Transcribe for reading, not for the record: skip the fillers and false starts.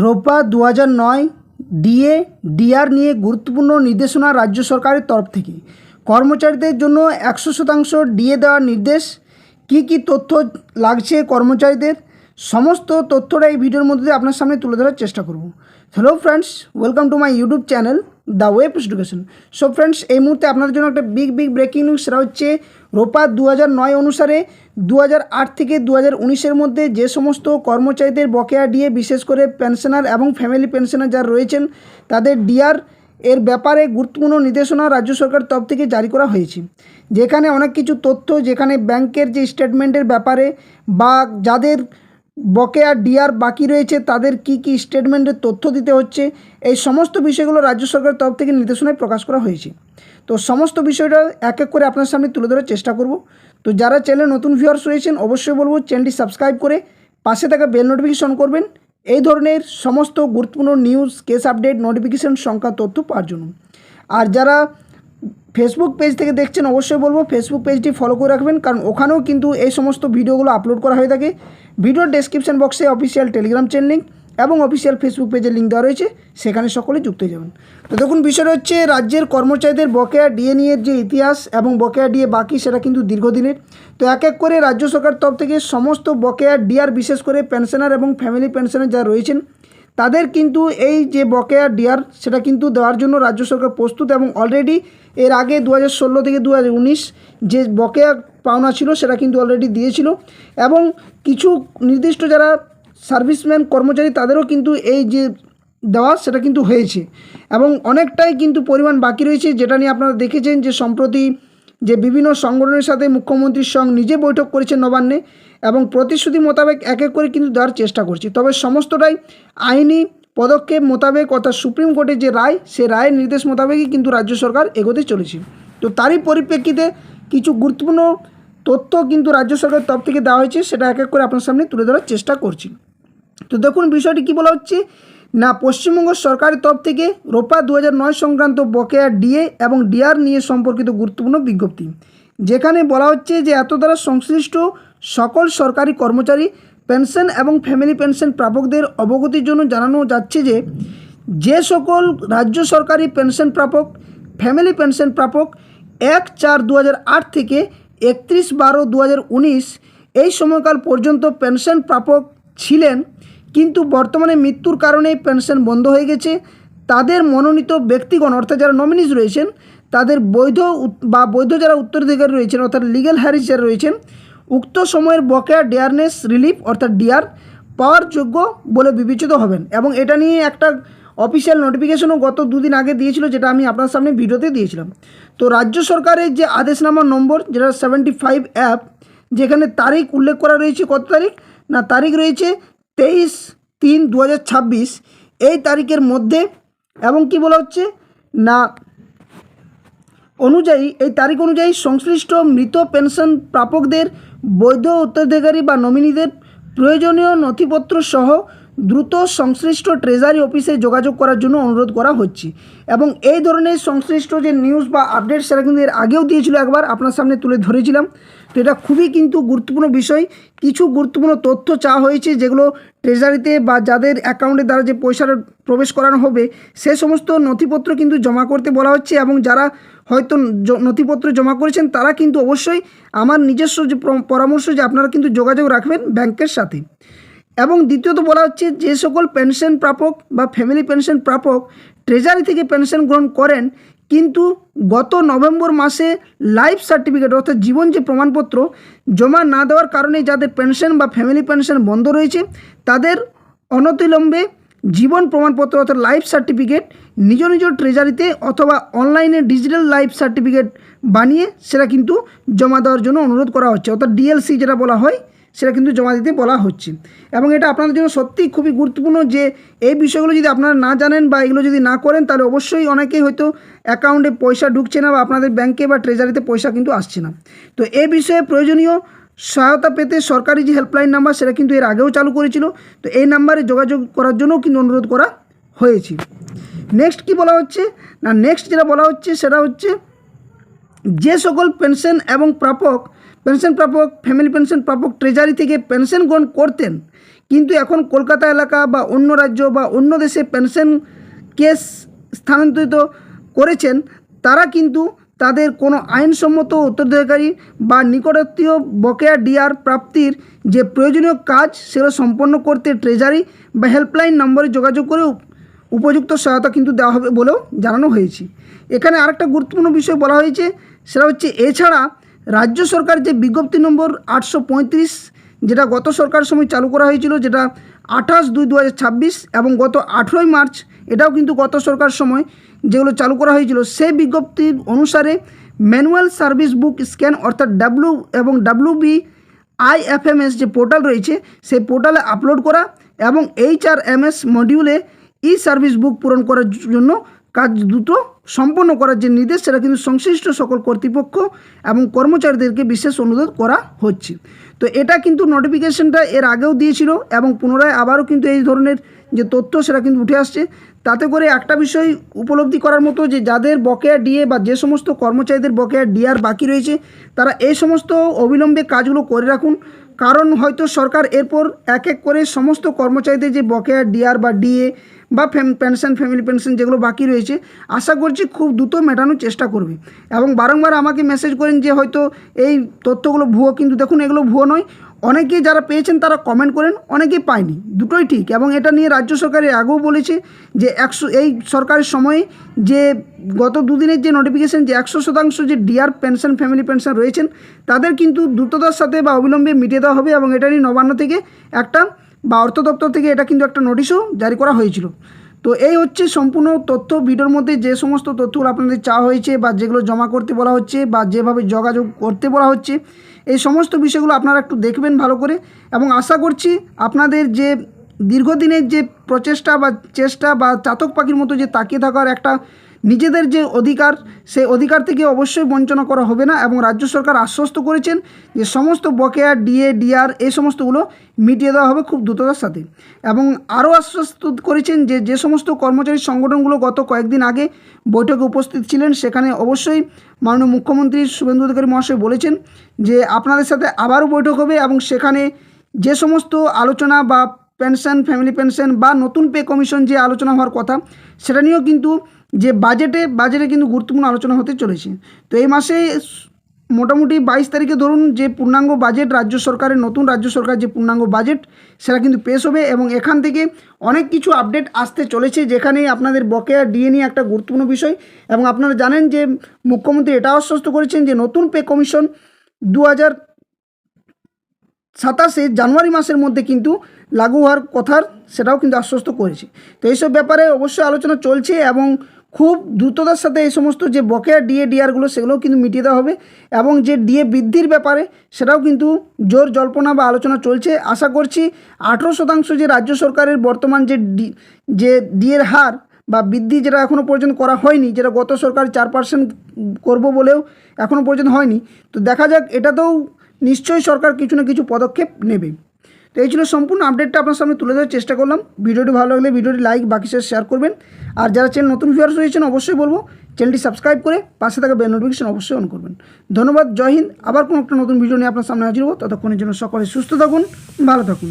রোপা 2009 DA DR নিয়ে গুরুত্বপূর্ণ নির্দেশনা রাজ্য সরকারের তরফ থেকে। কর্মচারীদের জন্য 100% ডিএ দেওয়ার নির্দেশ। কি কি তথ্য লাগছে কর্মচারীদের, সমস্ত তথ্যটা এই ভিডিওর মধ্যে আপনার সামনে তুলে ধরার চেষ্টা করব। Hello friends, welcome to my YouTube channel the web education. So friends, এই মুহূর্তে আপনাদের জন্য একটা বিগ ব্রেকিং নিউজ। সেটা হচ্ছে রোপা 2009 অনুসারে 2008 থেকে 2019-এর মধ্যে যে সমস্ত কর্মচারীদের বকেয়া ডিএ, বিশেষ করে পেনশনার এবং ফ্যামিলি পেনশনার যারা রয়েছেন, তাদের ডিআর এর ব্যাপারে গুরুত্বপূর্ণ নির্দেশনা রাজ্য সরকার তরফ থেকে জারি করা হয়েছে। যেখানে অনেক কিছু তথ্য, যেখানে ব্যাংকের যে স্টেটমেন্টের ব্যাপারে বা যাদের বকেয়া ডিআর বাকি রয়েছে তাদের কি কি স্টেটমেন্টের তথ্য দিতে হচ্ছে, এই সমস্ত বিষয়গুলো রাজ্য সরকারের তরফ থেকে নির্দেশনায় প্রকাশ করা হয়েছে। তো সমস্ত বিষয়টা এক এক করে আপনার সামনে তুলে ধরার চেষ্টা করব। তো যারা চ্যানেলে নতুন ভিউয়ার্স রয়েছেন, অবশ্যই বলবো চ্যানেলটি সাবস্ক্রাইব করে পাশে থাকা বেল নোটিফিকেশন করবেন এই ধরনের সমস্ত গুরুত্বপূর্ণ নিউজ, কেস আপডেট, নোটিফিকেশন সংখ্যা তথ্য পাওয়ার জন্য। আর যারা ফেসবুক পেজ থেকে দেখছেন, অবশ্যই বলবো ফেসবুক পেজটি ফলো করে রাখবেন, কারণ ওখানেও কিন্তু এই সমস্ত ভিডিওগুলো আপলোড করা হয়ে থাকে। ভিডিওর ডেসক্রিপশন বক্সে অফিসিয়াল টেলিগ্রাম চ্যানেল লিঙ্ক এবং অফিসিয়াল ফেসবুক পেজের লিঙ্ক দেওয়া রয়েছে, সেখানে সকলে যুক্ত হয়ে যাবেন। তো দেখুন, বিষয়টা হচ্ছে রাজ্যের কর্মচারীদের বকেয়া ডিএ নিয়ে যে ইতিহাস এবং বকেয়া ডিএ বাকি, সেটা কিন্তু দীর্ঘদিনের। তো এক এক করে রাজ্য সরকার তরফ থেকে সমস্ত বকেয়া ডিআর, বিশেষ করে পেনশনার এবং ফ্যামিলি পেনশনার যারা রয়েছেন, তাদের কিন্তু এই যে বকেয়া ডিআর, সেটা কিন্তু দেওয়ার জন্য রাজ্য সরকার প্রস্তুত। এবং অলরেডি এর আগে 2016 থেকে 2019 যে বকেয়া পাওনা ছিল, সেটা কিন্তু অলরেডি দিয়েছিল। এবং কিছু নির্দিষ্ট যারা সার্ভিসম্যান কর্মচারী, তাদেরও কিন্তু এই যে দেওয়া, সেটা কিন্তু হয়েছে। এবং অনেকটাই কিন্তু পরিমাণ বাকি রয়েছে, যেটা নিয়ে আপনারা দেখেছেন যে সম্প্রতি যে বিভিন্ন সংগঠনের সাথে মুখ্যমন্ত্রীর সঙ্গে নিজে বৈঠক করেছেন নবান্নে, এবং প্রতিশ্রুতি মোতাবেক এক এক করে কিন্তু দেওয়ার চেষ্টা করছি। তবে সমস্তটাই আইনি পদক্ষেপ মোতাবেক, অর্থাৎ সুপ্রিম কোর্টের যে রায়, সে রায়ের নির্দেশ মোতাবেকই কিন্তু রাজ্য সরকার এগোতে চলেছে। তো তারই পরিপ্রেক্ষিতে কিছু গুরুত্বপূর্ণ তথ্য কিন্তু রাজ্য সরকারের তরফ থেকে দেওয়া হয়েছে, সেটা এক এক করে আপনার সামনে তুলে ধরার চেষ্টা করছি। তো দেখুন, বিষয়টি কী বলা হচ্ছে না, পশ্চিমবঙ্গ সরকারের তরফ থেকে রোপা 2009 সংক্রান্ত বকেয়া ডিএ এবং ডিআর নিয়ে সম্পর্কিত গুরুত্বপূর্ণ বিজ্ঞপ্তি, যেখানে বলা হচ্ছে যে এত দ্বারা সংশ্লিষ্ট সকল সরকারি কর্মচারী, পেনশন এবং ফ্যামিলি পেনশন প্রাপকদের অবগতির জন্য জানানো যাচ্ছে যে যে সকল রাজ্য সরকারি পেনশন প্রাপক, ফ্যামিলি পেনশন প্রাপক 1/4/2008 থেকে 31/12/2019 এই সময়কাল পর্যন্ত পেনশন প্রাপক ছিলেন, কিন্তু বর্তমানে মৃত্যুর কারণে পেনশন বন্ধ হয়ে গেছে, তাদের মনোনীত ব্যক্তিগণ, অর্থাৎ যারা নমিনিজ রয়েছেন, তাদের বৈধ যারা উত্তরাধিকারী রয়েছেন, অর্থাৎ লিগ্যাল হ্যারিস যারা রয়েছেন, উক্ত সময়ের বকেয়া ডিয়ারনেস রিলিফ অর্থাৎ ডিআর পাওয়ার যোগ্য বলে বিবেচিত হবেন। এবং এটা নিয়ে একটা অফিসিয়াল নোটিফিকেশনও গত দুদিন আগে দিয়েছিল, যেটা আমি আপনার সামনে ভিডিওতে দিয়েছিলাম। তো রাজ্য সরকারের যে আদেশনামার নম্বর, যেটা 75 অ্যাপ, যেখানে তারিখ উল্লেখ করা রয়েছে, কত তারিখ না, তারিখ রয়েছে 23/3/2026 এই তারিখের মধ্যে। এবং কি বলা হচ্ছে না, এই তারিখ অনুযায়ী সংশ্লিষ্ট মৃত পেনশন প্রাপকদের বৈধ উত্তরাধিকারী বা নমিনিদের প্রয়োজনীয় নথিপত্র সহ দ্রুত সংশ্লিষ্ট ট্রেজারি অফিসে যোগাযোগ করার জন্য অনুরোধ করা হচ্ছে। এবং এই ধরনের সংশ্লিষ্ট যে নিউজ বা আপডেট, সেটা কিন্তু এর আগেও দিয়েছিল, একবার আপনার সামনে তুলে ধরেছিলাম। তো এটা খুবই কিন্তু গুরুত্বপূর্ণ বিষয়। কিছু গুরুত্বপূর্ণ তথ্য চাওয়া হয়েছে, যেগুলো ট্রেজারিতে বা যাদের অ্যাকাউন্টের দ্বারা যে পয়সাটা প্রবেশ করানো হবে, সে সমস্ত নথিপত্র কিন্তু জমা করতে বলা হচ্ছে। এবং যারা হয়তো নথিপত্র জমা করেছেন, তারা কিন্তু অবশ্যই আমার নিজস্ব যে পরামর্শ, যে আপনারা কিন্তু যোগাযোগ রাখবেন ব্যাংকের সাথে। এবং দ্বিতীয়ত বলা হচ্ছে, যে সকল পেনশন প্রাপক বা ফ্যামিলি পেনশন প্রাপক ট্রেজারি থেকে পেনশন গ্রহণ করেন, কিন্তু গত নভেম্বর মাসে লাইফ সার্টিফিকেট অর্থাৎ জীবন যে প্রমাণপত্র জমা না দেওয়ার কারণে যাদের পেনশন বা ফ্যামিলি পেনশন বন্ধ রয়েছে, তাদের অনতিবিলম্বে জীবন প্রমাণপত্র অর্থাৎ লাইফ সার্টিফিকেট নিজ ট্রেজারিতে অথবা অনলাইনে ডিজিটাল লাইফ সার্টিফিকেট বানিয়ে সেটা কিন্তু জমা দেওয়ার জন্য অনুরোধ করা হচ্ছে, অর্থাৎ ডিএলসি যেটা বলা হয়, সেটা কিন্তু জমা দিতে বলা হচ্ছে। এবং এটা আপনাদের জন্য সত্যিই খুবই গুরুত্বপূর্ণ, যে এই বিষয়গুলো যদি আপনারা না জানেন বা এগুলো যদি না করেন, তাহলে অবশ্যই অনেকেই হয়তো অ্যাকাউন্টে পয়সা ঢুকছে না বা আপনাদের ব্যাংকে বা ট্রেজারিতে পয়সা কিন্তু আসছে না। তো এই বিষয়ে প্রয়োজনীয় সহায়তা পেতে সরকারি যে হেল্পলাইন নাম্বার, সেটা কিন্তু এর আগেও চালু করেছিল। তো এই নাম্বারে যোগাযোগ করার জন্য কিন্তু অনুরোধ করা হয়েছে। নেক্সট কি বলা হচ্ছে না, নেক্সট যেটা বলা হচ্ছে সেটা হচ্ছে যে সকল পেনশন এবং পেনশন প্রাপক, ফ্যামিলি পেনশন প্রাপক ট্রেজারি থেকে পেনশন গ্রহণ করতেন, কিন্তু এখন কলকাতা এলাকা বা অন্য রাজ্য বা অন্য দেশে পেনশন কেস স্থানান্তরিত করেছেন, তারা কিন্তু তাদের কোনো আইনসম্মত উত্তরাধিকারী বা নিকটাত্মীয় বকেয়া ডিআর প্রাপ্তির যে প্রয়োজনীয় কাজ সেগুলো সম্পন্ন করতে ট্রেজারি বা হেল্পলাইন নম্বরে যোগাযোগ করে উপযুক্ত সহায়তা কিন্তু দেওয়া হবে বলেও জানানো হয়েছে। এখানে আরেকটা গুরুত্বপূর্ণ বিষয় বলা হয়েছে, সেটা হচ্ছে এছাড়া রাজ্য সরকার যে বিজ্ঞপ্তি নম্বর 835 যেটা গত সরকারের সময় চালু করা হয়েছিল, যেটা 28/2/2026 এবং গত 18 মার্চ এটাও কিন্তু গত সরকার সময় যেগুলো চালু করা হয়েছিল, সেই বিজ্ঞপ্তির অনুসারে ম্যানুয়াল সার্ভিস বুক স্ক্যান অর্থাৎ WBIFMS যে পোর্টাল রয়েছে সেই পোর্টালে আপলোড করা এবং HRMS মডিউলে সার্ভিস বুক পূরণ করার জন্য কাজ দ্রুত সম্পন্ন করার যে নির্দেশ, সেটা কিন্তু সংশ্লিষ্ট সকল কর্তৃপক্ষ এবং কর্মচারীদেরকে বিশেষ অনুরোধ করা হচ্ছে। তো এটা কিন্তু নোটিফিকেশনটা এর আগেও দিয়েছিল এবং পুনরায় আবারও কিন্তু এই ধরনের যে তথ্য সেটা কিন্তু উঠে আসছে। তাতে করে একটা বিষয় উপলব্ধি করার মতো যে যাদের বকেয়া ডিএ বা যে সমস্ত কর্মচারীদের বকেয়া ডিআর বাকি রয়েছে, তারা এই সমস্ত অবিলম্বে কাজগুলো করে রাখুন। কারণ হয়তো সরকার এরপর এক এক করে সমস্ত কর্মচারীদের যে বকেয়া ডিআর বা ডিএ বা পেনশন, ফ্যামিলি পেনশন যেগুলো বাকি রয়েছে, আশা করছি খুব দ্রুত মেটানোর চেষ্টা করবে। এবং বারংবার আমাকে মেসেজ করেন যে হয়তো এই তথ্যগুলো ভুয়ো, কিন্তু দেখুন এগুলো ভুয়ো নয়। অনেকেই যারা পেয়েছেন তারা কমেন্ট করেন, অনেকেই পায়নি, দুটোই ঠিক। এবং এটা নিয়ে রাজ্য সরকার আগেও বলেছে যে এই সরকারের সময়ে যে গত দুদিনের যে নোটিফিকেশন যে 100% যে ডিআর পেনশন, ফ্যামিলি পেনশন রয়েছেন তাদের কিন্তু দ্রুততার সাথে বা অবিলম্বে মিটিয়ে দেওয়া হবে। এবং এটা নিয়ে নবান্ন থেকে একটা বা অর্থ দপ্তর থেকে এটা কিন্তু একটা নোটিশও জারি করা হয়েছিল। তো এই হচ্ছে সম্পূর্ণ তথ্য। ভিডিওর মধ্যে যে সমস্ত তথ্যগুলো আপনাদের চাওয়া হয়েছে বা যেগুলো জমা করতে বলা হচ্ছে বা যেভাবে যোগাযোগ করতে বলা হচ্ছে, এই সমস্ত বিষয়গুলো আপনারা একটু দেখবেন ভালো করে। এবং আশা করছি আপনাদের যে দীর্ঘদিনের যে প্রচেষ্টা বা চেষ্টা বা চাতক পাখির মতো যে তাকিয়ে থাকার একটা নিজেদের যে অধিকার, সেই অধিকার থেকে অবশ্যই বঞ্চনা করা হবে না। এবং রাজ্য সরকার আশ্বস্ত করেছেন যে সমস্ত বকেয়া ডিএ, ডিআর এই সমস্তগুলো মিটিয়ে দেওয়া হবে খুব দ্রুততার সাথে। এবং আরও আশ্বস্ত করেছেন যে যে সমস্ত কর্মচারী সংগঠনগুলো গত কয়েকদিন আগে বৈঠকে উপস্থিত ছিলেন, সেখানে অবশ্যই মাননীয় মুখ্যমন্ত্রী শুভেন্দু অধিকারী মহাশয় বলেছেন যে আপনাদের সাথে আবারও বৈঠক হবে এবং সেখানে যে সমস্ত আলোচনা বা পেনশন, ফ্যামিলি পেনশন বা নতুন পে কমিশন যে আলোচনা হওয়ার কথা, সেটা নিয়েও কিন্তু যে বাজেটে কিন্তু গুরুত্বপূর্ণ আলোচনা হতে চলেছে। তো এই মাসে মোটামুটি 22 তারিখে ধরুন যে পূর্ণাঙ্গ বাজেট রাজ্য সরকারের, নতুন রাজ্য সরকার যে পূর্ণাঙ্গ বাজেট সেটা কিন্তু পেশ হবে। এবং এখান থেকে অনেক কিছু আপডেট আসতে চলেছে, যেখানে আপনাদের বকেয়া ডিএ নিয়ে একটা গুরুত্বপূর্ণ বিষয়। এবং আপনারা জানেন যে মুখ্যমন্ত্রী এটা আশ্বস্ত করেছেন যে নতুন পে কমিশন 2027 জানুয়ারি মাসের মধ্যে কিন্তু লাগু হওয়ার কথার সেটাও কিন্তু আশ্বস্ত করেছে। তো এইসব ব্যাপারে অবশ্যই আলোচনা চলছে এবং খুব দ্রুততার সাথে এই সমস্ত যে বকেয়া ডিএ, ডিআরগুলো সেগুলোও কিন্তু মিটিয়ে দেওয়া হবে। এবং যে ডিএ বৃদ্ধির ব্যাপারে সেটাও কিন্তু জোর জল্পনা বা আলোচনা চলছে। আশা করছি 18% যে রাজ্য সরকারের বর্তমান যে ডিএর হার বা বৃদ্ধি, যেটা এখনও পর্যন্ত করা হয়নি, যেটা গত সরকার 4% করব বলেও এখনও পর্যন্ত হয়নি। তো দেখা যাক, এটাতেও নিশ্চয়ই সরকার কিছু না কিছু পদক্ষেপ নেবে। তো এই ছিল সম্পূর্ণ আপডেটটা আপনার সামনে তুলে ধরার চেষ্টা করলাম। ভিডিওটি ভালো লাগলে ভিডিওটি লাইক, বাকি শেয়ার করবেন। আর যারা চ্যানেল নতুন ভিউয়ার্স রয়েছেন অবশ্যই বলবো চ্যানেলটি সাবস্ক্রাইব করে পাশে থাকা বেল নোটিফিকেশন অবশ্যই অন করবেন। ধন্যবাদ, জয় হিন্দ। আবার কোনো একটা নতুন ভিডিও নিয়ে আপনার সামনে হাজির হবো। ততক্ষণের জন্য সকলে সুস্থ থাকুন, ভালো থাকুন।